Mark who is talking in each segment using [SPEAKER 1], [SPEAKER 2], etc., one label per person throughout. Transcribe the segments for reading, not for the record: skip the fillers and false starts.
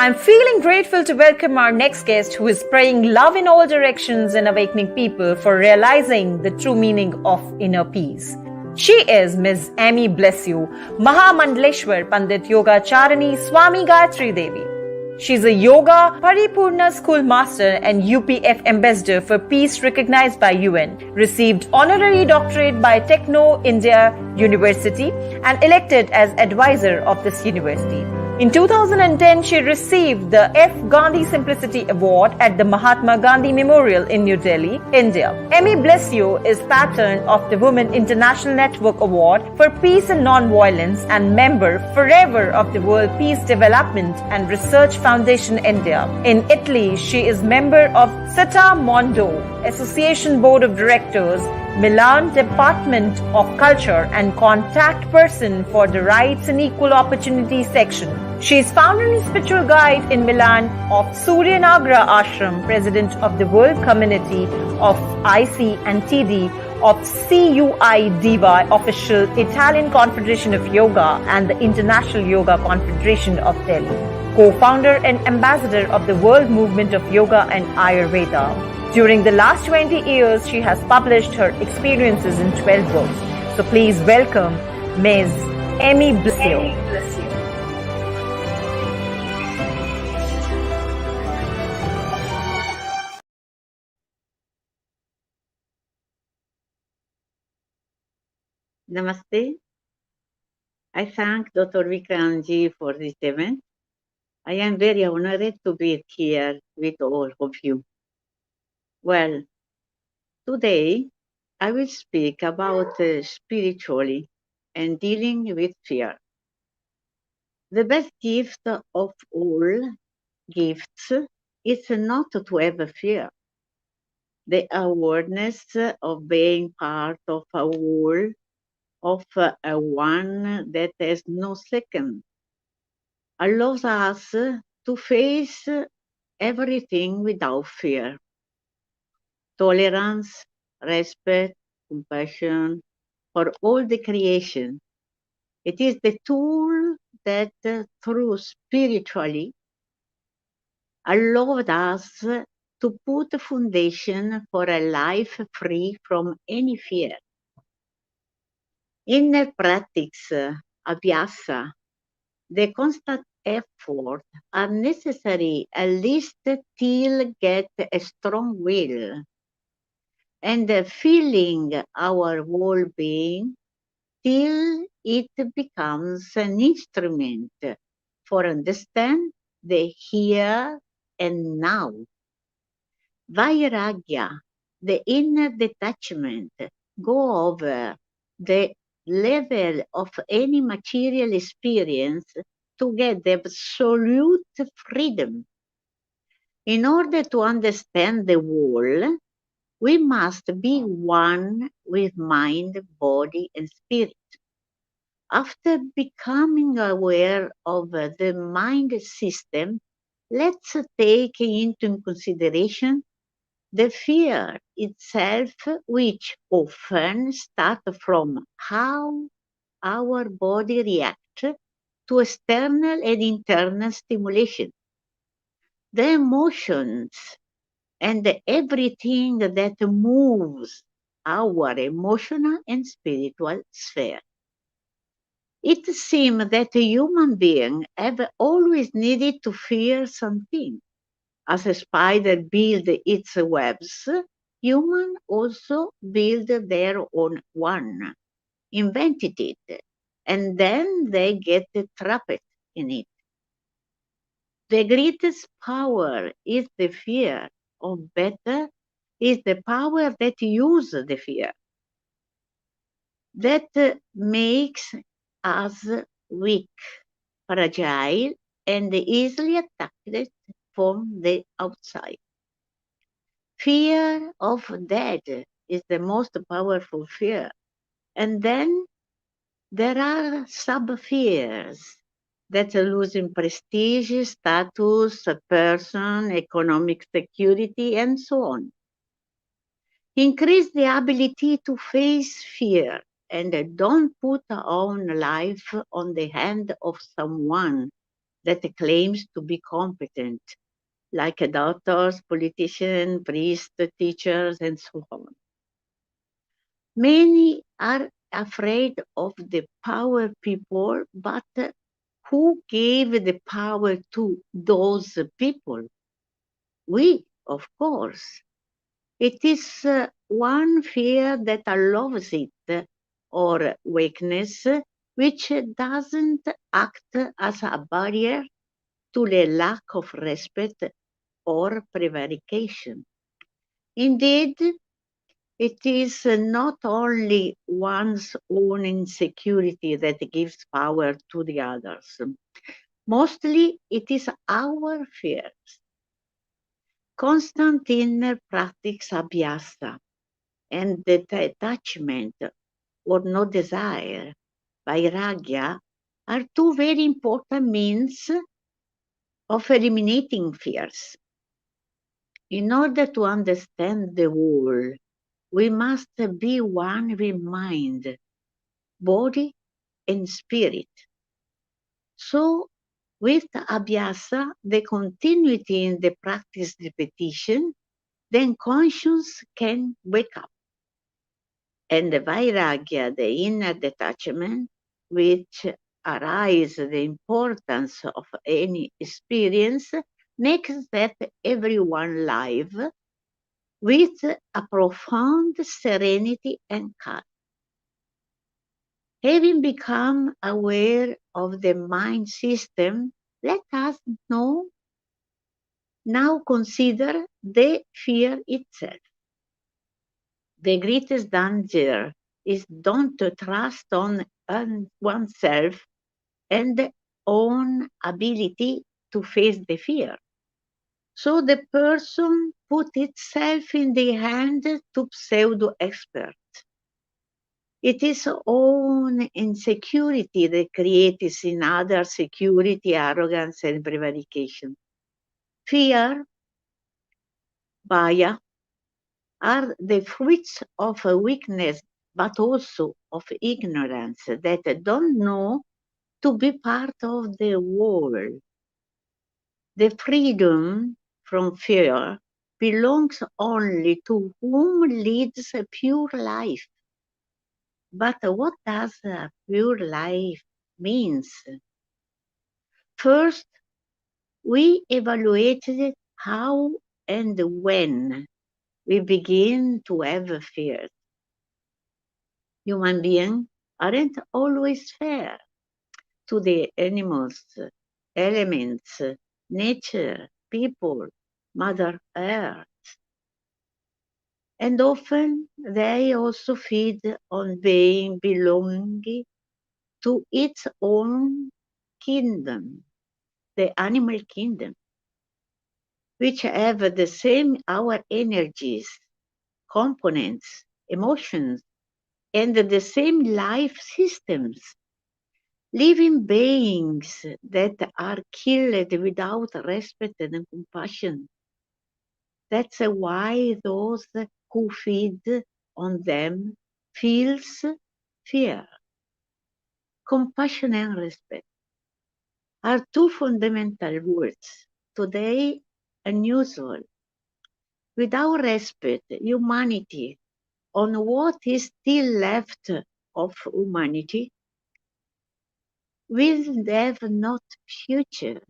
[SPEAKER 1] I'm feeling grateful to welcome our next guest who is spraying love in all directions and awakening people for realizing the true meaning of inner peace. She is Ms. Emy Blesio, Mahamandleshwar Pandit Yoga Charani Swami Gayatri Devi. She's a Yoga Paripurna School Master and UPF Ambassador for Peace recognized by UN, received honorary doctorate by Techno India University and elected as advisor of this university. In 2010, she received the F. Gandhi Simplicity Award at the Mahatma Gandhi Memorial in New Delhi, India. Emy Blesio is patron of the Women International Network Award for Peace and Non-Violence and member forever of the World Peace Development and Research Foundation India. In Italy, she is member of Seta Mondo Association Board of Directors, Milan Department of Culture and contact person for the Rights and Equal Opportunity section. She is founder and spiritual guide in Milan of Surya Nagra Ashram, president of the World Community of IC and TD of CUI-DY, official Italian Confederation of Yoga and the International Yoga Confederation of Delhi. Co-founder and ambassador of the World Movement of Yoga and Ayurveda. During the last 20 years, she has published her experiences in 12 books. So please welcome Ms. Emy Blesio.
[SPEAKER 2] Namaste. I thank Dr. Vikramji for this event. I am very honored to be here with all of you. Well, today I will speak about spirituality and dealing with fear. The best gift of all gifts is not to have fear. The awareness of being part of a whole, of a one that has no second, allows us to face everything without fear. Tolerance, respect, compassion for all the creation. It is the tool that through spirituality allowed us to put a foundation for a life free from any fear. In the practice, abhyasa, the constant effort are necessary at least till get a strong will and feeling our whole being till it becomes an instrument for understand the here and now. Vairagya, the inner detachment, go over the level of any material experience to get the absolute freedom. In order to understand the whole, we must be one with mind, body, and spirit. After becoming aware of the mind system, let's take into consideration the fear itself, which often starts from how our body reacts to external and internal stimulation. The emotions and everything that moves our emotional and spiritual sphere. It seems that human beings have always needed to fear something. As a spider builds its webs, humans also build their own one, invented it, and then they get trapped in it. The greatest power is the fear, or better, is the power that uses the fear. That makes us weak, fragile, and easily attacked from the outside. Fear of death is the most powerful fear. And then there are sub-fears that losing prestige, status, a person, economic security, and so on. Increase the ability to face fear and don't put our own life on the hand of someone that claims to be competent, like doctors, politicians, priests, teachers, and so on. Many are afraid of the power people, but who gave the power to those people? We, of course. It is one fear that allows it, or weakness, which doesn't act as a barrier to the lack of respect or prevarication. Indeed, it is not only one's own insecurity that gives power to the others. Mostly it is our fears. Constant inner practice abhyasa and the detachment or no desire, vairagya, are two very important means of eliminating fears. In order to understand the whole, we must be one with mind, body, and spirit. So, with abhyasa, the continuity in the practice repetition, then conscience can wake up. And the vairagya, the inner detachment, which arise the importance of any experience, makes that everyone live with a profound serenity and calm. Having become aware of the mind system, let us now consider the fear itself. The greatest danger is don't to trust on oneself and own ability to face the fear. So the person put itself in the hand to pseudo-expert. It is own insecurity that creates in others security, arrogance, and prevarication. Fear, baya, are the fruits of a weakness, but also of ignorance that don't know to be part of the world. The freedom from fear belongs only to whom leads a pure life. But what does a pure life means? First, we evaluated how and when we begin to have fears. Human beings aren't always fair to the animals, elements, nature, people, Mother Earth. And often they also feed on being belonging to its own kingdom, the animal kingdom, which have the same our energies, components, emotions, and the same life systems. Living beings that are killed without respect and compassion. That's why those who feed on them feels fear. Compassion and respect are two fundamental words, today unusual. Without respect, humanity, on what is still left of humanity, will have not future.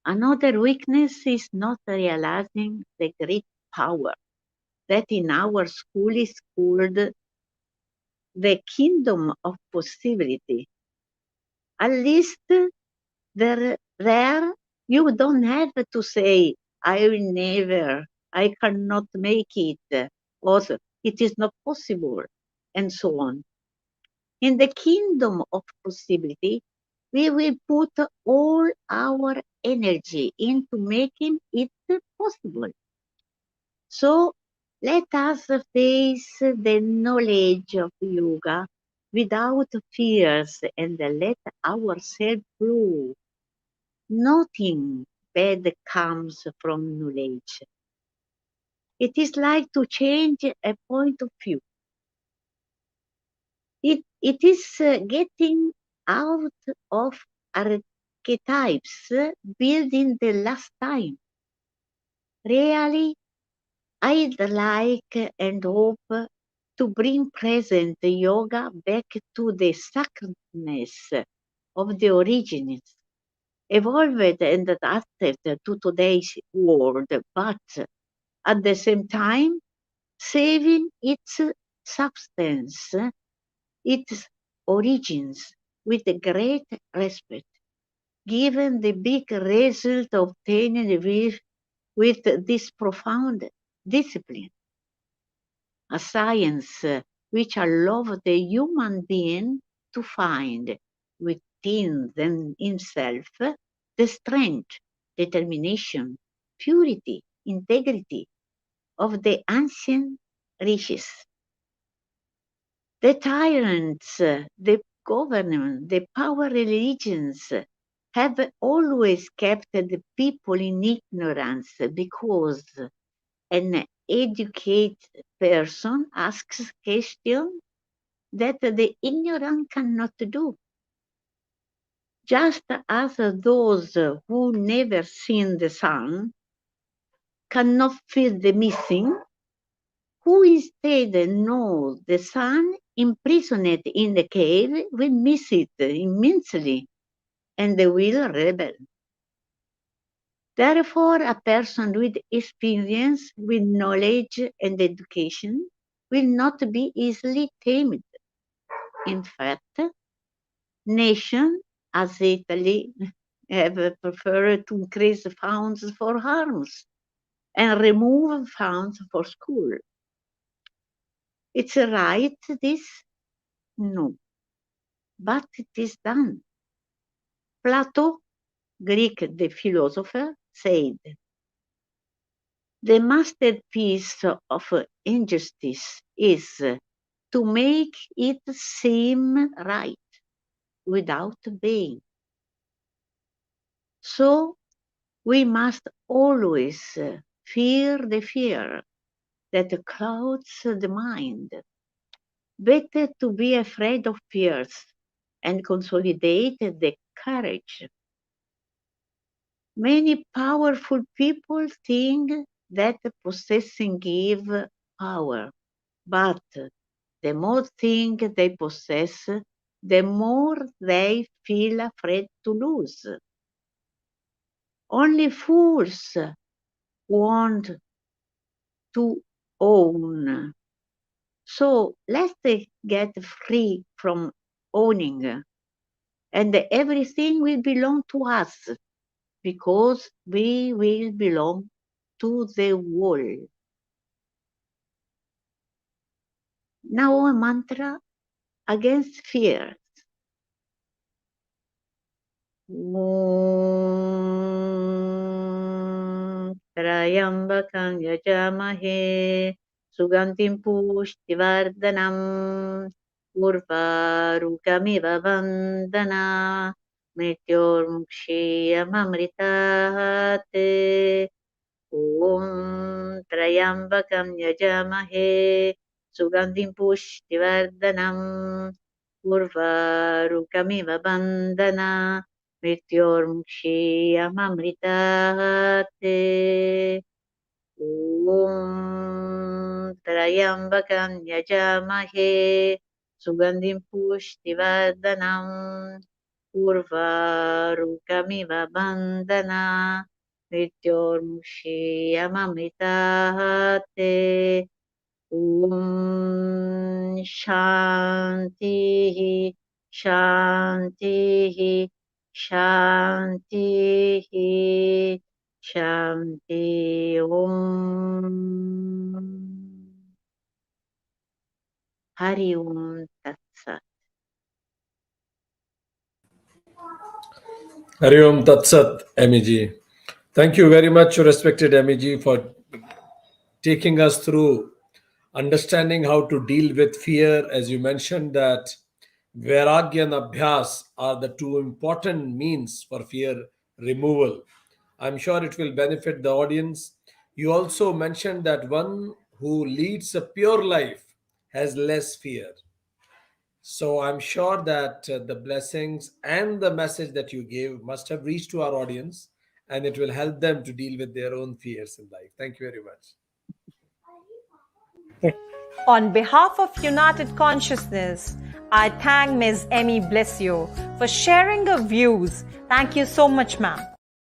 [SPEAKER 2] Another weakness is not realizing the great power that in our school is called the kingdom of possibility. At least there you don't have to say, I will never, I cannot make it, or it is not possible, and so on. In the kingdom of possibility, we will put all our energy into making it possible. So let us face the knowledge of yoga without fears and let ourselves flow. Nothing bad comes from knowledge. It is like to change a point of view. It is getting out of archetypes built in the last time. Really, I'd like and hope to bring present yoga back to the sacredness of the origins, evolved and adapted to today's world, but at the same time saving its substance, its origins, with great respect, given the big result obtained with this profound discipline, a science which allows the human being to find within himself the strength, determination, purity, integrity of the ancient riches. The tyrants, the government, the power religions have always kept the people in ignorance because an educated person asks questions that the ignorant cannot do. Just as those who never seen the sun cannot feel the missing, who instead knows the sun imprisoned in the cave will miss it immensely and will rebel. Therefore, a person with experience, with knowledge and education will not be easily tamed. In fact, nations as Italy have preferred to increase funds for arms and remove funds for school. It's right, this? No, but it is done. Plato, Greek the philosopher, said, the masterpiece of injustice is to make it seem right without being. So we must always fear the fear that clouds the mind. Better to be afraid of fears and consolidate the courage. Many powerful people think that possessing give power, but the more things they possess, the more they feel afraid to lose. Only fools want to own. So let's get free from owning, and everything will belong to us because we will belong to the world. Now a mantra against fear. Trayambakam yajamahe sugantim pushtivardhanam urvarukamiva vandana mrityormukshiyamamritate Om Trayambakam yajamahe sugantim pushtivardhanam urvarukamiva bandana mrityormukshiyamamritate Om Trayambakam yajamahe sugantim pushtivardhanam urvarukamiva bandana mrityormukshiyamamritate Om Shanti Shanti Shanti Shanti Om Hari Om Tat Sat.
[SPEAKER 3] Hari Om Tat Sat, Emy. Thank you very much, respected Emy, for taking us through understanding how to deal with fear. As you mentioned, that Vairagya and Abhyas are the two important means for fear removal. I'm sure it will benefit the audience. You also mentioned that one who leads a pure life has less fear. So I'm sure that the blessings and the message that you gave must have reached to our audience, and it will help them to deal with their own fears in life. Thank you very much.
[SPEAKER 1] On behalf of United Consciousness, I thank Ms. Emy Blesio for sharing her views. Thank you so much, ma'am.